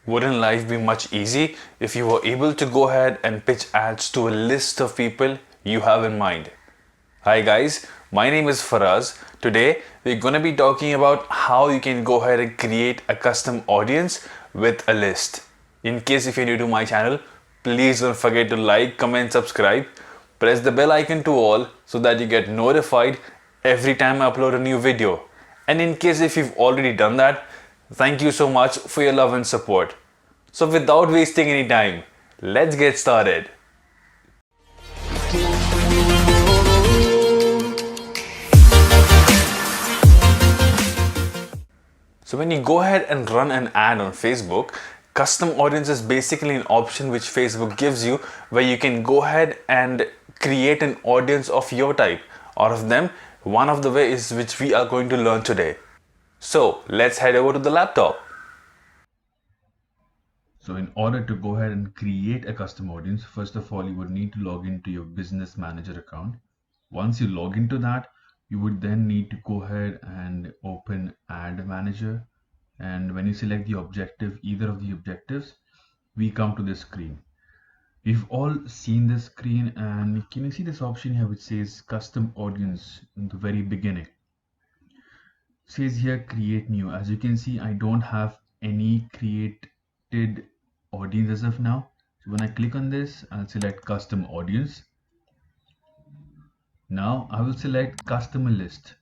Wouldn't life be much easy if you were able to go ahead and pitch ads to a list of people you have in mind? Hi guys, my name is Faraz. Today we're going to be talking about how you can go ahead and create a custom audience with a list. In case if you're new to my channel, please don't forget to like, comment, subscribe. Press the bell icon to all so that you get notified every time I upload a new video. And in case if you've already done that, thank you so much for your love and support. So without wasting any time, let's get started. So when you go ahead and run an ad on Facebook, custom audience is basically an option which Facebook gives you where you can go ahead and create an audience of your type. Out of them, one of the ways which we are going to learn today. So let's head over to the laptop. So in order to go ahead and create a custom audience, first of all, you would need to log into your business manager account. Once you log into that, you would then need to go ahead and open ad manager. And when you select the objective, either of the objectives, we come to this screen. We've all seen this screen, and can you see this option here which says custom audience in the very beginning? It says here create new. As you can see, I don't have any created audience as of now. So when I click on this, I'll select custom audience. Now I will select customer list.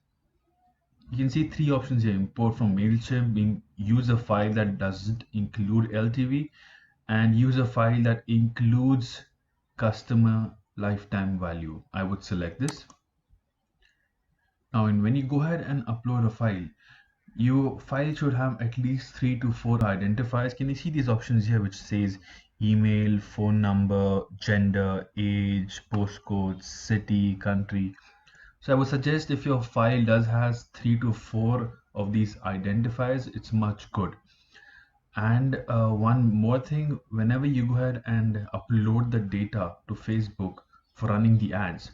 You can see three options here: import from MailChimp, use a file that doesn't include LTV, and use a file that includes customer lifetime value. I would select this. Now, when you go ahead and upload a file, your file should have at least 3 to 4 identifiers. Can you see these options here which says email, phone number, gender, age, postcode, city, country? So I would suggest if your file has 3 to 4 of these identifiers, it's much good. And one more thing, whenever you go ahead and upload the data to Facebook for running the ads,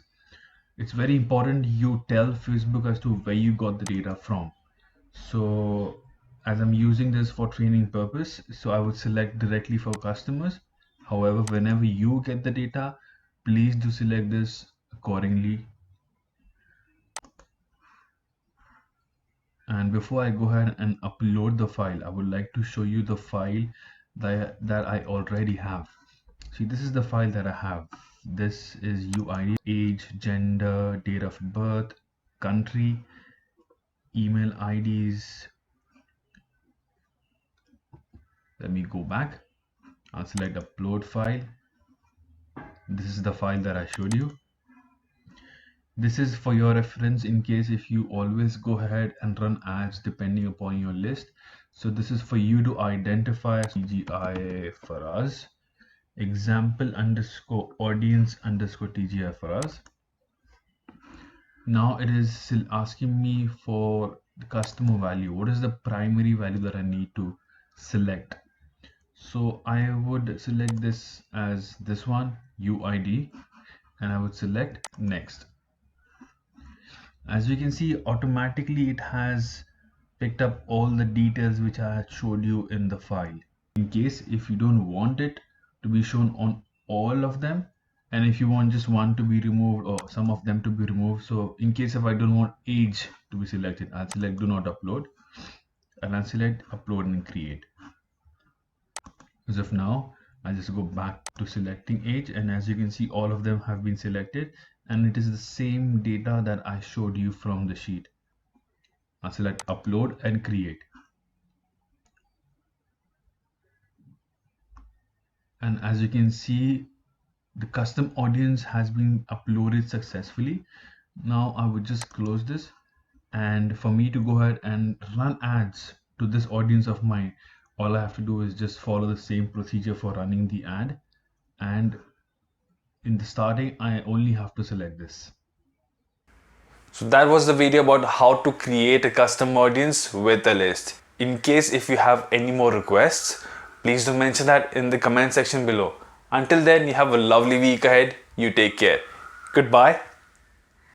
it's very important you tell Facebook as to where you got the data from. So as I'm using this for training purpose, so I would select directly for customers. However, whenever you get the data, please do select this accordingly. And before I go ahead and upload the file, I would like to show you the file that I already have. See, this is the file that I have. This is UID, age, gender, date of birth, country, email IDs. Let me go back. I'll select upload file. This is the file that I showed you. This is for your reference in case if you always go ahead and run ads depending upon your list. So this is for you to identify Tgifaraaz, example underscore audience underscore Tgifaraaz. Now it is still asking me for the customer value. What is the primary value that I need to select? So I would select this as this one, UID, and I would select next. As you can see, automatically it has picked up all the details which I had showed you in the file. In case if you don't want it to be shown on all of them, and if you want just one to be removed or some of them to be removed, so in case if I don't want age to be selected, I'll select do not upload, and I'll select upload and create. As of now, I'll just go back to selecting age, and as you can see, all of them have been selected, and it is the same data that I showed you from the sheet. I'll select upload and create. And as you can see, the custom audience has been uploaded successfully. Now I would just close this, and for me to go ahead and run ads to this audience of mine, all I have to do is just follow the same procedure for running the ad, and in the starting I only have to select this. So that was the video about how to create a custom audience with a list. In case if you have any more requests, please do mention that in the comment section below. Until then, you have a lovely week ahead. You take care. Goodbye.